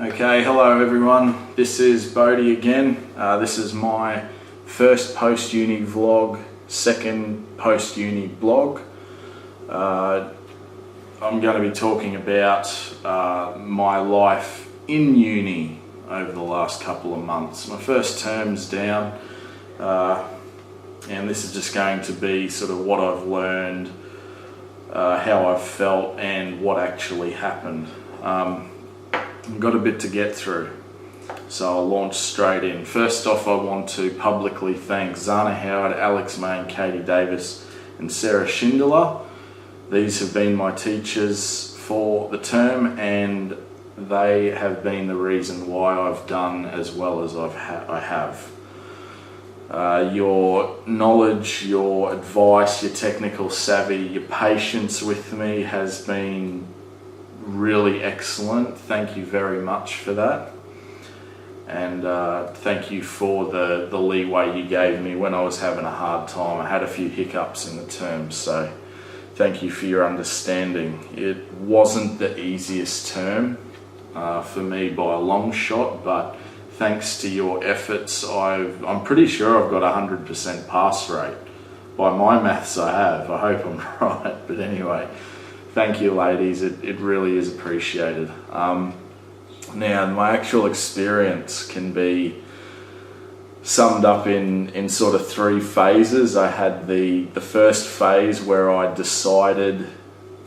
Okay, hello everyone. This is Bodie again. This is my first post-uni vlog, second post-uni blog. I'm going to be talking about my life in uni over the last couple of months. My first term's down, and this is just going to be sort of what I've learned, how I've felt, and what actually happened. I've got a bit to get through, so I'll launch straight in. First off, I want to publicly thank Zana Howard, Alex Main, Katie Davis and Sarah Schindler. These have been my teachers for the term, and they have been the reason why I've done as well as I have. Your knowledge, your advice, your technical savvy, your patience with me has been really excellent. Thank you very much for that, and thank you for the leeway you gave me when I was having a hard time. I had a few hiccups in the term, so thank you for your understanding. It wasn't the easiest term for me by a long shot, but thanks to your efforts, I'm pretty sure I've got 100% pass rate. By my maths I have. I hope I'm right, but anyway, thank you ladies, it really is appreciated. Now, my actual experience can be summed up in sort of three phases. I had the first phase where I decided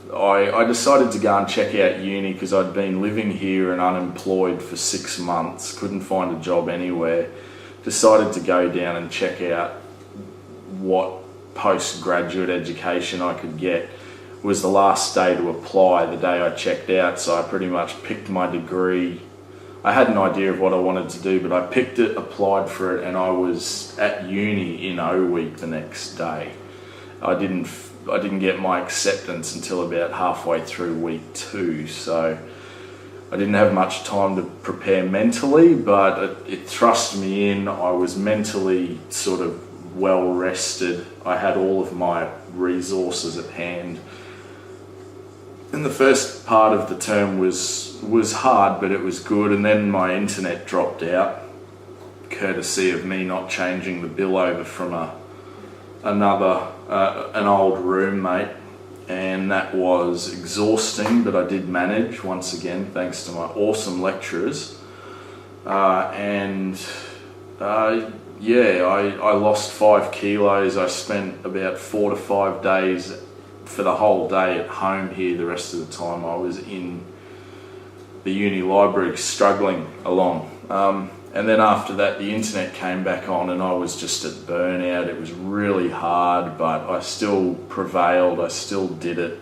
to go and check out uni because I'd been living here and unemployed for 6 months, couldn't find a job anywhere. Decided to go down and check out what postgraduate education I could get. It was the last day to apply, the day I checked out, so I pretty much picked my degree. I had an idea of what I wanted to do, but I picked it, applied for it, and I was at uni in O week the next day. I didn't get my acceptance until about halfway through week 2, so I didn't have much time to prepare mentally, but it thrust me in. I was mentally sort of well rested. I had all of my resources at hand. And the first part of the term was hard, but it was good, and then my internet dropped out, courtesy of me not changing the bill over from an old roommate, and that was exhausting, but I did manage once again thanks to my awesome lecturers. I lost 5 kilos. I spent about 4 to 5 days for the whole day at home here. The rest of the time I was in the uni library struggling along. And then after that, the internet came back on and I was just at burnout. It was really hard, but I still prevailed. I still did it.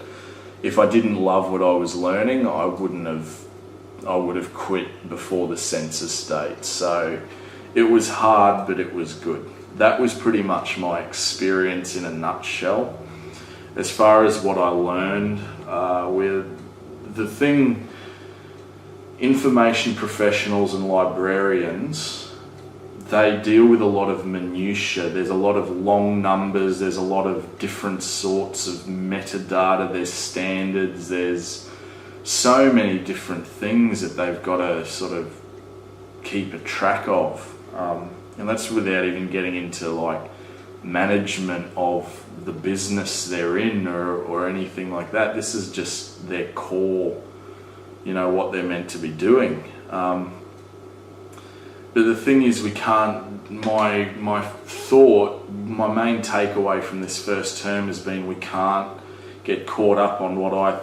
If I didn't love what I was learning, I would have quit before the census date. So it was hard, but it was good. That was pretty much my experience in a nutshell. As far as what I learned, information professionals and librarians, they deal with a lot of minutiae. There's a lot of long numbers, there's a lot of different sorts of metadata, there's standards, there's so many different things that they've got to sort of keep a track of. And that's without even getting into like management of the business they're in or anything like that. This is just their core, what they're meant to be doing. But the thing is, we can't, my main takeaway from this first term has been we can't get caught up on what I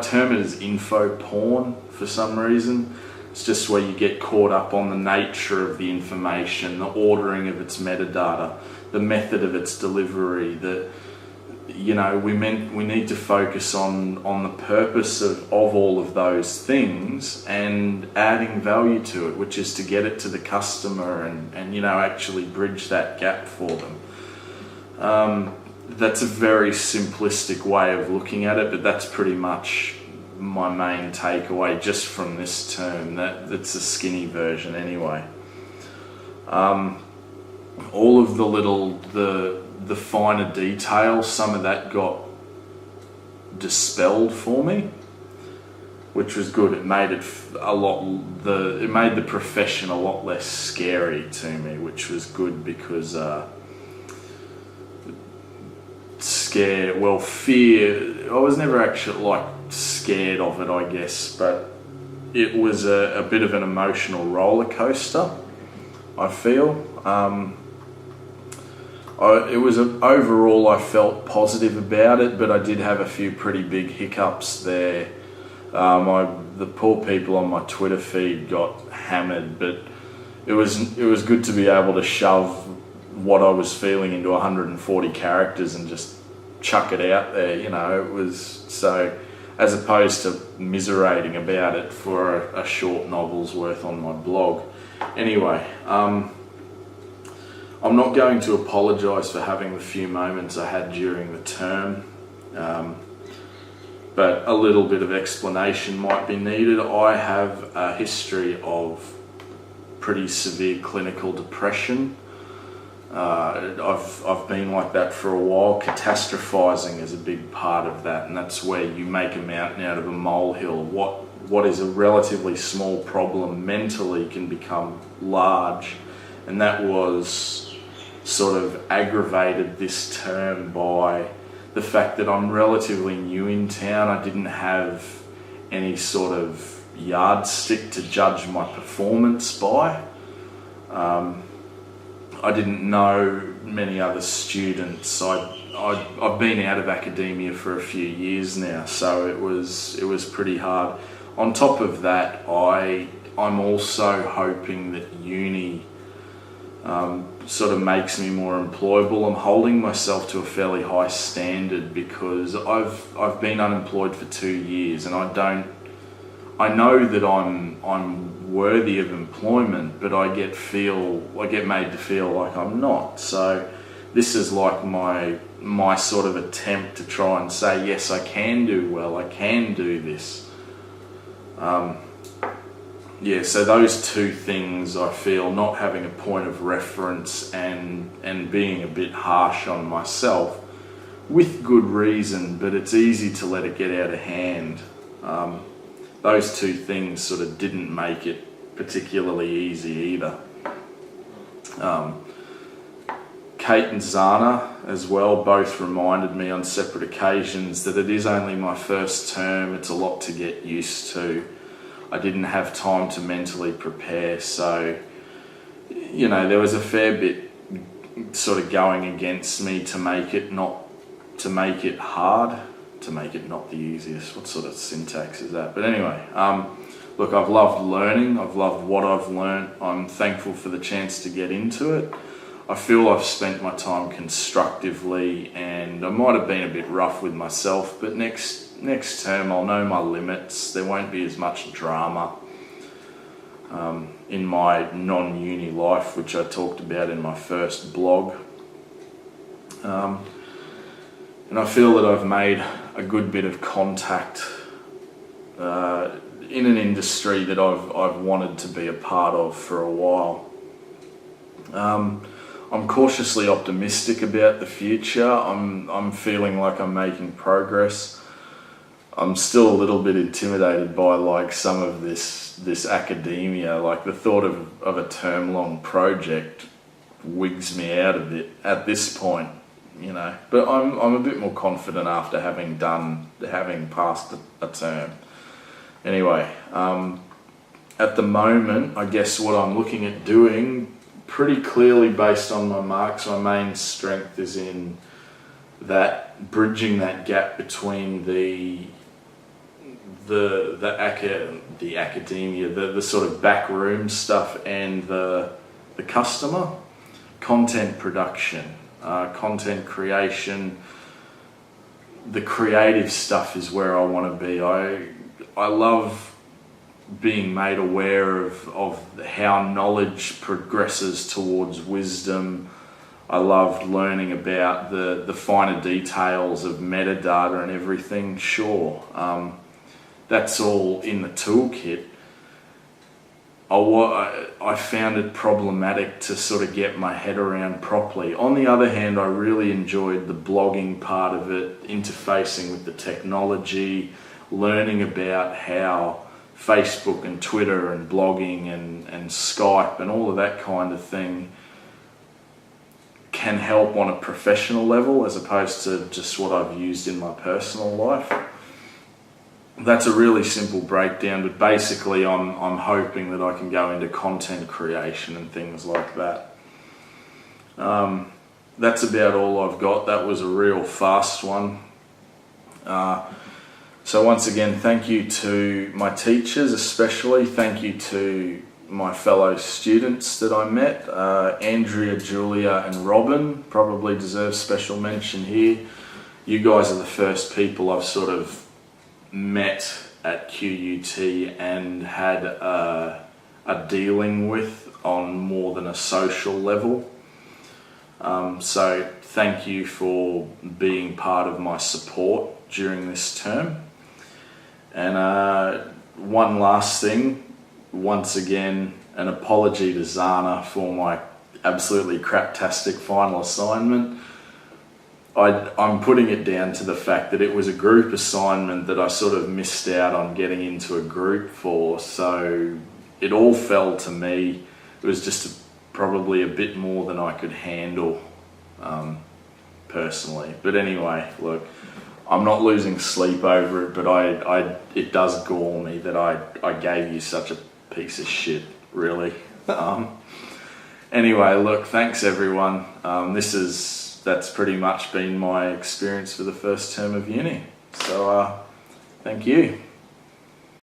term it as info porn for some reason. It's just where you get caught up on the nature of the information, the ordering of its metadata, the method of its delivery, we need to focus on the purpose of all of those things and adding value to it, which is to get it to the customer and actually bridge that gap for them. That's a very simplistic way of looking at it, but that's pretty much my main takeaway just from this term. That's a skinny version anyway. All of the finer details, some of that got dispelled for me. which was good. It made it it made the profession a lot less scary to me, which was good because fear, I was never actually like scared of it, I guess, but it was a bit of an emotional roller coaster, I feel. Overall I felt positive about it, but I did have a few pretty big hiccups there. The poor people on my Twitter feed got hammered, but it was good to be able to shove what I was feeling into 140 characters and just chuck it out there, you know. It was so, as opposed to miserating about it for a short novel's worth on my blog. Anyway, I'm not going to apologise for having the few moments I had during the term, but a little bit of explanation might be needed. I have a history of pretty severe clinical depression. I've been like that for a while. Catastrophizing is a big part of that, and that's where you make a mountain out of a molehill. What is a relatively small problem mentally can become large, and that was sort of aggravated this term by the fact that I'm relatively new in town. I didn't have any sort of yardstick to judge my performance by. I didn't know many other students. I've been out of academia for a few years now, so it was pretty hard. On top of that, I'm also hoping that uni sort of makes me more employable. I'm holding myself to a fairly high standard because I've been unemployed for 2 years, and I know that I'm worthy of employment, but I get made to feel like I'm not. So this is like my sort of attempt to try and say, yes, I can do well, I can do this. So those two things, I feel, not having a point of reference and being a bit harsh on myself, with good reason, but it's easy to let it get out of hand. Those two things sort of didn't make it particularly easy either. Kate and Zana as well both reminded me on separate occasions that it is only my first term, it's a lot to get used to. I didn't have time to mentally prepare, so, you know, there was a fair bit sort of going against me to make it not the easiest. What sort of syntax is that? But anyway, look, I've loved learning. I've loved what I've learned. I'm thankful for the chance to get into it. I feel I've spent my time constructively, and I might have been a bit rough with myself, but next term I'll know my limits. There won't be as much drama in my non-uni life, which I talked about in my first blog. And I feel that I've made a good bit of contact in an industry that I've wanted to be a part of for a while. I'm cautiously optimistic about the future. I'm feeling like I'm making progress. I'm still a little bit intimidated by like some of this academia. Like the thought of a term-long project wigs me out of it at this point, you know. But I'm a bit more confident after having passed a term. Anyway, at the moment, I guess what I'm looking at doing, pretty clearly based on my marks, my main strength is in that bridging that gap between the academia, the sort of backroom stuff, and the customer. Content production, content creation, the creative stuff is where I want to be. I love being made aware of how knowledge progresses towards wisdom. I loved learning about the finer details of metadata and everything. Sure, that's all in the toolkit. I found it problematic to sort of get my head around properly. On the other hand, I really enjoyed the blogging part of it, interfacing with the technology, learning about how Facebook and Twitter and blogging and Skype and all of that kind of thing can help on a professional level as opposed to just what I've used in my personal life. That's a really simple breakdown, but basically I'm hoping that I can go into content creation and things like that. That's about all I've got. That was a real fast one. So once again, thank you to my teachers especially. Thank you to my fellow students that I met. Andrea, Julia and Robin probably deserve special mention here. You guys are the first people I've sort of met at QUT and had a dealing with on more than a social level. So thank you for being part of my support during this term. And one last thing, once again, an apology to Zana for my absolutely craptastic final assignment. I'm putting it down to the fact that it was a group assignment that I sort of missed out on getting into a group for, so it all fell to me. It was just probably a bit more than I could handle personally. But anyway, look, I'm not losing sleep over it, but it does gore me that I gave you such a piece of shit, really. Anyway, look, thanks everyone. That's pretty much been my experience for the first term of uni. So, thank you.